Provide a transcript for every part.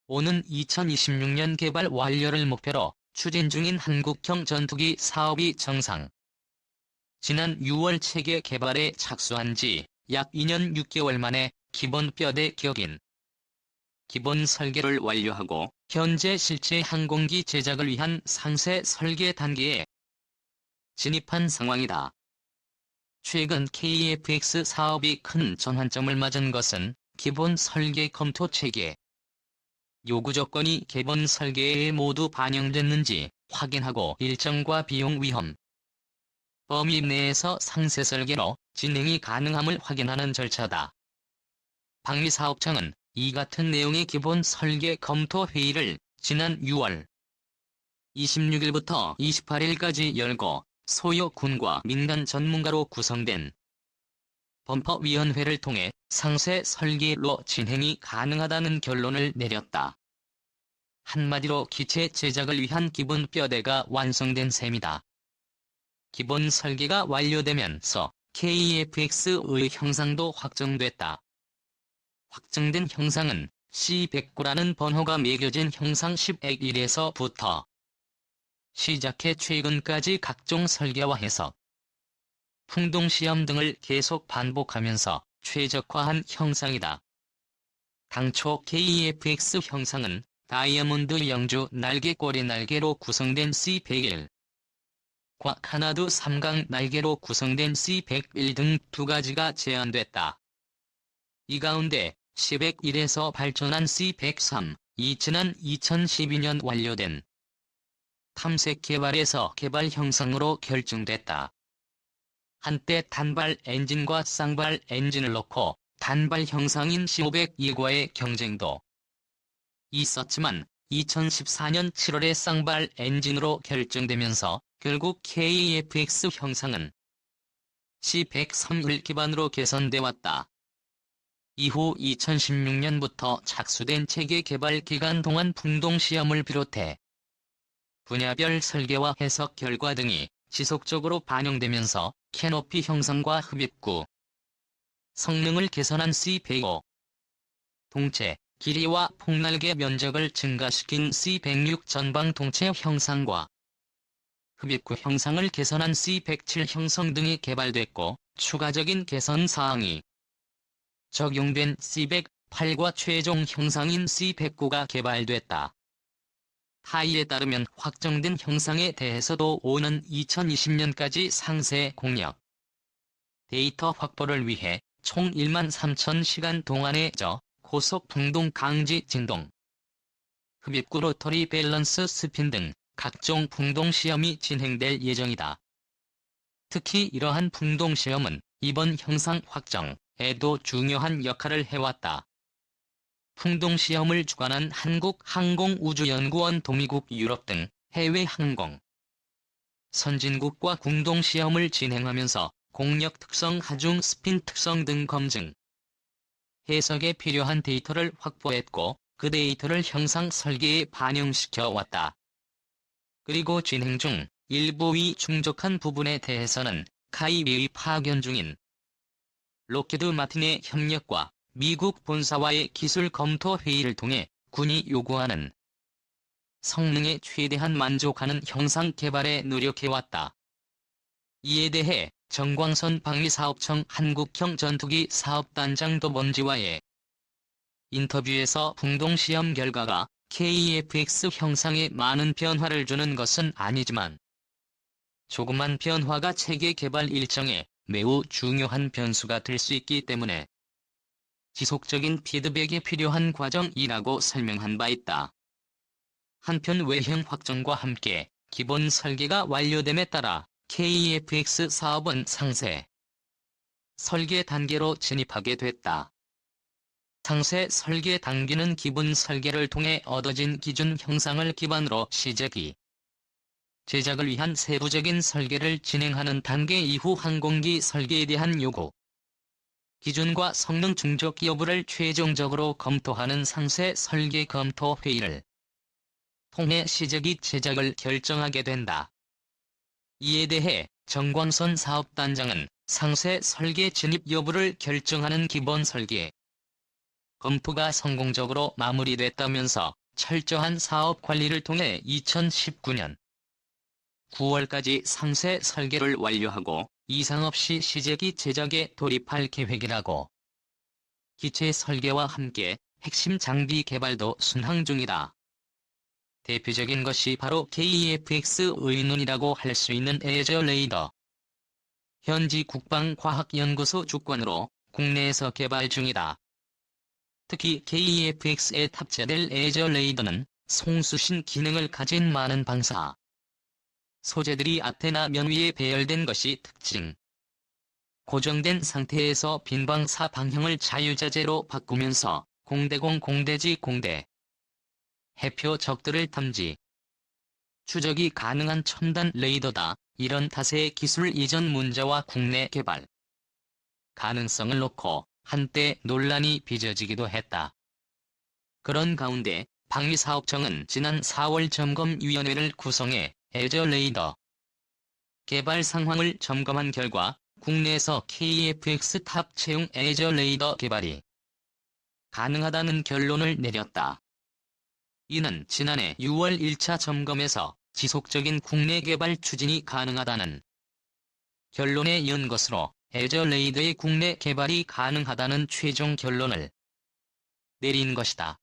오는 2026년 개발 완료를 목표로 추진 중인 한국형 전투기 사업이 정상. 지난 6월 체계 개발에 착수한 지 약 2년 6개월 만에 기본 뼈대 격인 기본 설계를 완료하고 현재 실제 항공기 제작을 위한 상세 설계 단계에 진입한 상황이다. 최근 KF-X 사업이 큰 전환점을 맞은 것은 기본 설계 검토 체계 요구 조건이 기본 설계에 모두 반영됐는지 확인하고 일정과 비용 위험 범위 내에서 상세 설계로 진행이 가능함을 확인하는 절차다. 방위사업청은 이 같은 내용의 기본 설계 검토 회의를 지난 6월 26일부터 28일까지 열고 소요 군과 민간 전문가로 구성된 범퍼위원회를 통해 상세 설계로 진행이 가능하다는 결론을 내렸다. 한마디로 기체 제작을 위한 기본 뼈대가 완성된 셈이다. 기본 설계가 완료되면서 KF-X의 형상도 확정됐다. 확정된 형상은 C109라는 번호가 매겨진 형상 10-1에서부터 시작해 최근까지 각종 설계와 해석, 풍동시험 등을 계속 반복하면서 최적화한 형상이다. 당초 KF-X 형상은 다이아몬드 영주 날개 꼬리 날개로 구성된 C101, 카나드 3강 날개로 구성된 C101 등 두 가지가 제안됐다. 이 가운데 C101에서 발전한 C103, 이 지난 2012년 완료된 탐색 개발에서 개발 형상으로 결정됐다. 한때 단발 엔진과 쌍발 엔진을 넣고 단발 형상인 C502과의 경쟁도 있었지만 2014년 7월에 쌍발 엔진으로 결정되면서 결국 KF-X 형상은 C103을 기반으로 개선돼 왔다. 이후 2016년부터 착수된 체계 개발 기간 동안 풍동시험을 비롯해 분야별 설계와 해석 결과 등이 지속적으로 반영되면서 캐노피 형상과 흡입구, 성능을 개선한 C105, 동체, 길이와 폭날개 면적을 증가시킨 C106 전방 동체 형상과 흡입구 형상을 개선한 C107 형성 등이 개발됐고 추가적인 개선 사항이 적용된 C108과 최종 형상인 C109가 개발됐다. 타이에 따르면 확정된 형상에 대해서도 오는 2020년까지 상세 공략 데이터 확보를 위해 총 13,000시간 동안의 고속 풍동 강지 진동, 흡입구 로터리 밸런스 스핀 등 각종 풍동 시험이 진행될 예정이다. 특히 이러한 풍동 시험은 이번 형상 확정에도 중요한 역할을 해왔다. 풍동 시험을 주관한 한국항공우주연구원 도미국 유럽 등 해외 항공 선진국과 공동 시험을 진행하면서 공력 특성 하중 스핀 특성 등 검증 해석에 필요한 데이터를 확보했고 그 데이터를 형상 설계에 반영시켜 왔다. 그리고 진행 중 일부 충족한 부분에 대해서는 카이비의 파견 중인 록히드 마틴의 협력과 미국 본사와의 기술 검토 회의를 통해 군이 요구하는 성능에 최대한 만족하는 형상 개발에 노력해왔다. 이에 대해 정광선 방위사업청 한국형 전투기 사업단장 도번지와의 인터뷰에서 풍동시험 결과가 KF-X 형상에 많은 변화를 주는 것은 아니지만 조그만 변화가 체계 개발 일정에 매우 중요한 변수가 될 수 있기 때문에 지속적인 피드백이 필요한 과정이라고 설명한 바 있다. 한편 외형 확정과 함께 기본 설계가 완료됨에 따라 KF-X 사업은 상세 설계 단계로 진입하게 됐다. 상세 설계 단계는 기본 설계를 통해 얻어진 기준 형상을 기반으로 시제기 제작을 위한 세부적인 설계를 진행하는 단계 이후 항공기 설계에 대한 요구 기준과 성능 충족 여부를 최종적으로 검토하는 상세 설계 검토 회의를 통해 시제기 제작을 결정하게 된다. 이에 대해 정광선 사업단장은 상세 설계 진입 여부를 결정하는 기본 설계 검토가 성공적으로 마무리됐다면서 철저한 사업 관리를 통해 2019년 9월까지 상세 설계를 완료하고 이상 없이 시제기 제작에 돌입할 계획이라고. 기체 설계와 함께 핵심 장비 개발도 순항 중이다. 대표적인 것이 바로 KEFX의 눈이라고 할 수 있는 에저 레이더. 현지 국방과학연구소 주권으로 국내에서 개발 중이다. 특히 KEFX에 탑재될 에저 레이더는 송수신 기능을 가진 많은 방사 소재들이 아테나 면 위에 배열된 것이 특징. 고정된 상태에서 빈 방사 방향을 자유자재로 바꾸면서 공대공 공대지 공대 해표 적들을 탐지 추적이 가능한 첨단 레이더다. 이런 탓에 기술 이전 문제와 국내 개발 가능성을 놓고 한때 논란이 빚어지기도 했다. 그런 가운데 방위사업청은 지난 4월 점검위원회를 구성해 에저 레이더 개발 상황을 점검한 결과 국내에서 KEFX 탑 채용 에저 레이더 개발이 가능하다는 결론을 내렸다. 이는 지난해 6월 1차 점검에서 지속적인 국내 개발 추진이 가능하다는 결론에 이은 것으로 에저 레이더의 국내 개발이 가능하다는 최종 결론을 내린 것이다.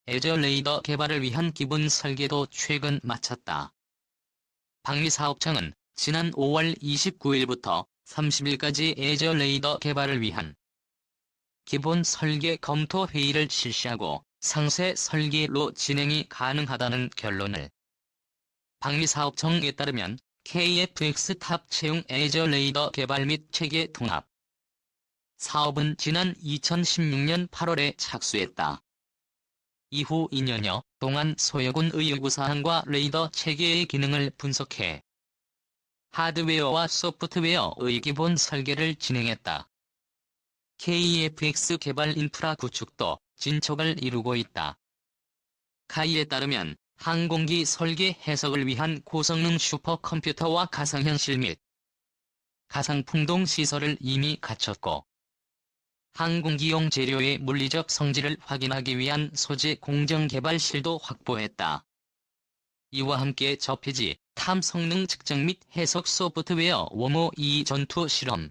에저 레이더 개발을 위한 기본 설계도 최근 마쳤다. 방위사업청은 지난 5월 29일부터 30일까지 에저 레이더 개발을 위한 기본 설계 검토 회의를 실시하고 상세 설계로 진행이 가능하다는 결론을. 방위사업청에 따르면 KFX 탑 채용 에저 레이더 개발 및 체계 통합 사업은 지난 2016년 8월에 착수했다. 이후 2년여 동안 소요군의 요구사항과 레이더 체계의 기능을 분석해 하드웨어와 소프트웨어의 기본 설계를 진행했다. KEFX 개발 인프라 구축도 진척을 이루고 있다. 카이에 따르면 항공기 설계 해석을 위한 고성능 슈퍼컴퓨터와 가상현실 및 가상풍동 시설을 이미 갖췄고 항공기용 재료의 물리적 성질을 확인하기 위한 소재 공정 개발실도 확보했다. 이와 함께 저피지, 탐 성능 측정 및 해석 소프트웨어 워모 2 전투 실험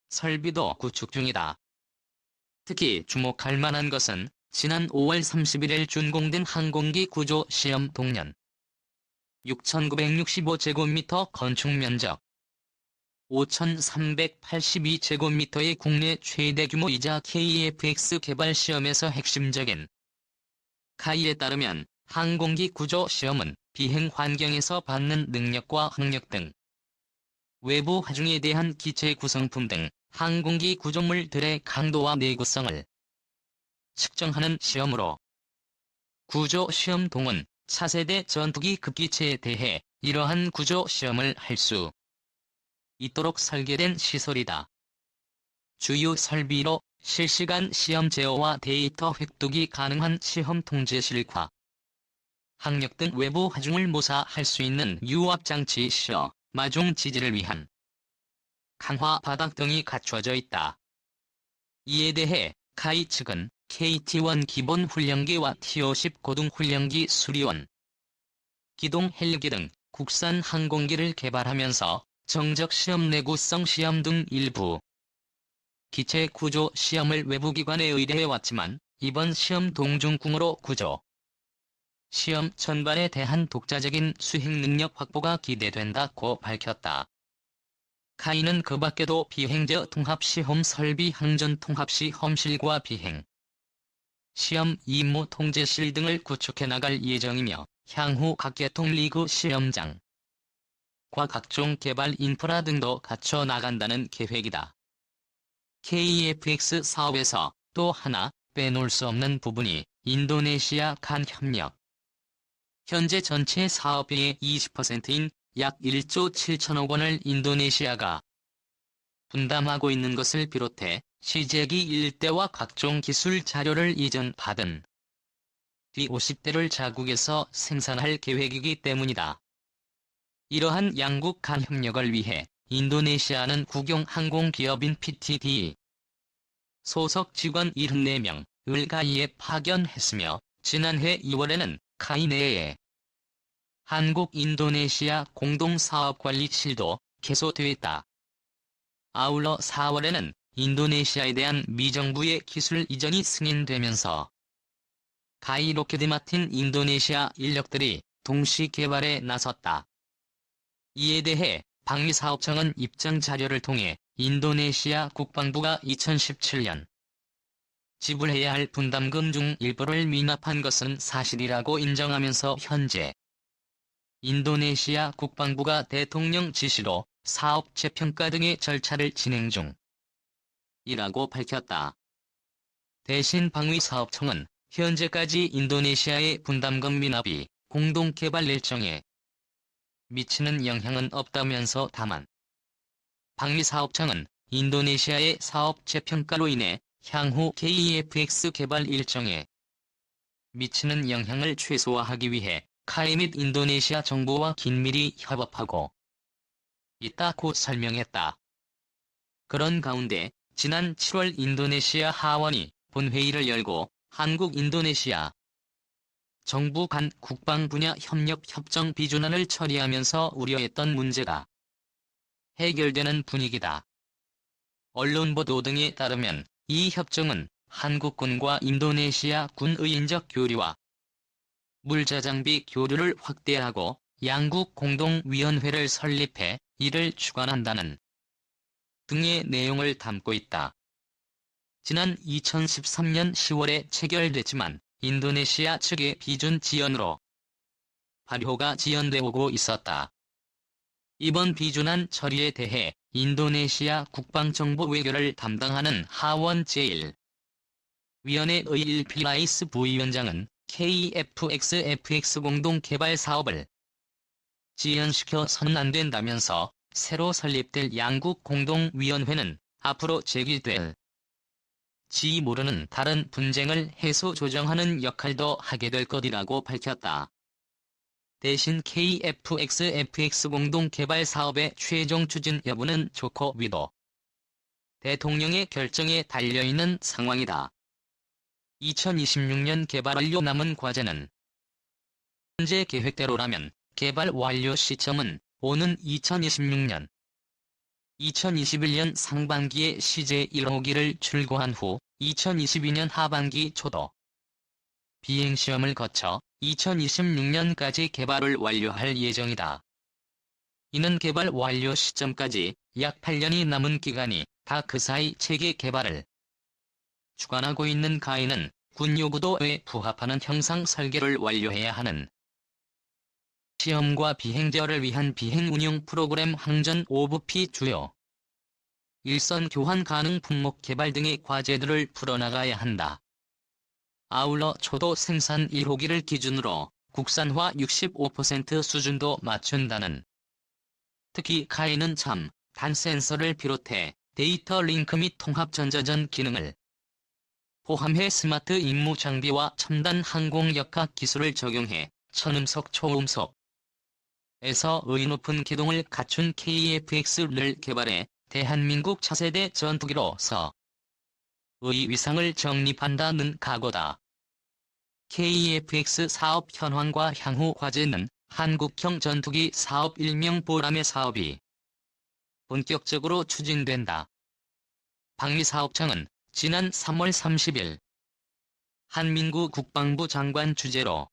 설비도 구축 중이다. 특히 주목할 만한 것은 지난 5월 31일 준공된 항공기 구조 시험 동년 6,965제곱미터 건축 면적 5,382제곱미터의 국내 최대 규모이자 KEFX 개발 시험에서 핵심적인 카이에 따르면 항공기 구조 시험은 비행 환경에서 받는 능력과 항력 등 외부 하중에 대한 기체 구성품 등 항공기 구조물들의 강도와 내구성을 측정하는 시험으로 구조 시험 동은 차세대 전투기 급기체에 대해 이러한 구조 시험을 할 수 있도록 설계된 시설이다. 주요 설비로 실시간 시험 제어와 데이터 획득이 가능한 시험 통제실과 항력 등 외부 하중을 모사할 수 있는 유압장치 시어, 마중 지지를 위한 강화 바닥 등이 갖춰져 있다. 이에 대해 카이 측은 KT-1 기본 훈련기와 T-50 고등 훈련기 수리원, 기동 헬기 등 국산 항공기를 개발하면서 정적 시험 내구성 시험 등 일부 기체 구조 시험을 외부 기관에 의뢰해왔지만 이번 시험 동중궁으로 구조 시험 전반에 대한 독자적인 수행 능력 확보가 기대된다고 밝혔다. 카이는 그 밖에도 비행저 통합시험 설비 항전 통합시험실과 비행 시험 임무 통제실 등을 구축해 나갈 예정이며 향후 각계통 리그 시험장 과 각종 개발 인프라 등도 갖춰 나간다는 계획이다. KEFX 사업에서 또 하나 빼놓을 수 없는 부분이 인도네시아 간 협력. 현재 전체 사업비의 20%인 약 1조 7천억 원을 인도네시아가 분담하고 있는 것을 비롯해 시제기 일대와 각종 기술 자료를 이전받은 뒤 50대를 자국에서 생산할 계획이기 때문이다. 이러한 양국 간 협력을 위해 인도네시아는 국영 항공기업인 PTT 소속 직원 74명을 가이에 파견했으며 지난해 2월에는 카이네에 한국-인도네시아 공동사업관리실도 개소됐다. 아울러 4월에는 인도네시아에 대한 미정부의 기술 이전이 승인되면서 가이 로켓 마틴 인도네시아 인력들이 동시 개발에 나섰다. 이에 대해 방위사업청은 입장 자료를 통해 인도네시아 국방부가 2017년 지불해야 할 분담금 중 일부를 미납한 것은 사실이라고 인정하면서 현재 인도네시아 국방부가 대통령 지시로 사업 재평가 등의 절차를 진행 중이라고 밝혔다. 대신 방위사업청은 현재까지 인도네시아의 분담금 미납이 공동개발 일정에 미치는 영향은 없다면서 다만 방위사업청은 인도네시아의 사업 재평가로 인해 향후 KEFX 개발 일정에 미치는 영향을 최소화하기 위해 카이 및 인도네시아 정부와 긴밀히 협업하고 있다고 설명했다. 그런 가운데 지난 7월 인도네시아 하원이 본회의를 열고 한국-인도네시아 정부 간 국방 분야 협력 협정 비준안을 처리하면서 우려했던 문제가 해결되는 분위기다. 언론 보도 등에 따르면 이 협정은 한국군과 인도네시아 군의 인적 교류와 물자 장비 교류를 확대하고 양국 공동위원회를 설립해 이를 주관한다는 등의 내용을 담고 있다. 지난 2013년 10월에 체결됐지만 인도네시아 측의 비준 지연으로 발효가 지연되고 있었다. 이번 비준안 처리에 대해 인도네시아 국방정보 외교를 담당하는 하원 제1위원회의 일필라이스 부위원장은 KEFX 공동개발 사업을 지연시켜서는 안 된다면서 새로 설립될 양국 공동위원회는 앞으로 제기될지 모르는 다른 분쟁을 해소 조정하는 역할도 하게 될 것이라고 밝혔다. 대신 KEFX 공동개발 사업의 최종 추진 여부는 조코 위도 대통령의 결정에 달려있는 상황이다. 2026년 개발 완료 남은 과제는 현재 계획대로라면 개발 완료 시점은 오는 2026년 2021년 상반기에 CJ 1호기를 출고한 후 2022년 하반기 초도 비행시험을 거쳐 2026년까지 개발을 완료할 예정이다. 이는 개발 완료 시점까지 약 8년이 남은 기간이 다 그 사이 체계 개발을 주관하고 있는 가이는 군 요구도에 부합하는 형상 설계를 완료해야 하는 시험과 비행제어를 위한 비행 운용 프로그램 항전 OVP 주요 일선 교환 가능 품목 개발 등의 과제들을 풀어나가야 한다. 아울러 초도 생산 1호기를 기준으로 국산화 65% 수준도 맞춘다는. 특히 카이는 단 센서를 비롯해 데이터 링크 및 통합 전자전 기능을 포함해 스마트 임무 장비와 첨단 항공 역학 기술을 적용해 천음속 초음속에서 의 높은 기동을 갖춘 KEFX를 개발해 대한민국 차세대 전투기로서 의 위상을 정립한다는 각오다. KEFX 사업 현황과 향후 과제는 한국형 전투기 사업 일명 보람의 사업이 본격적으로 추진된다. 방위사업청은 지난 3월 30일 한민구 국방부 장관 주재로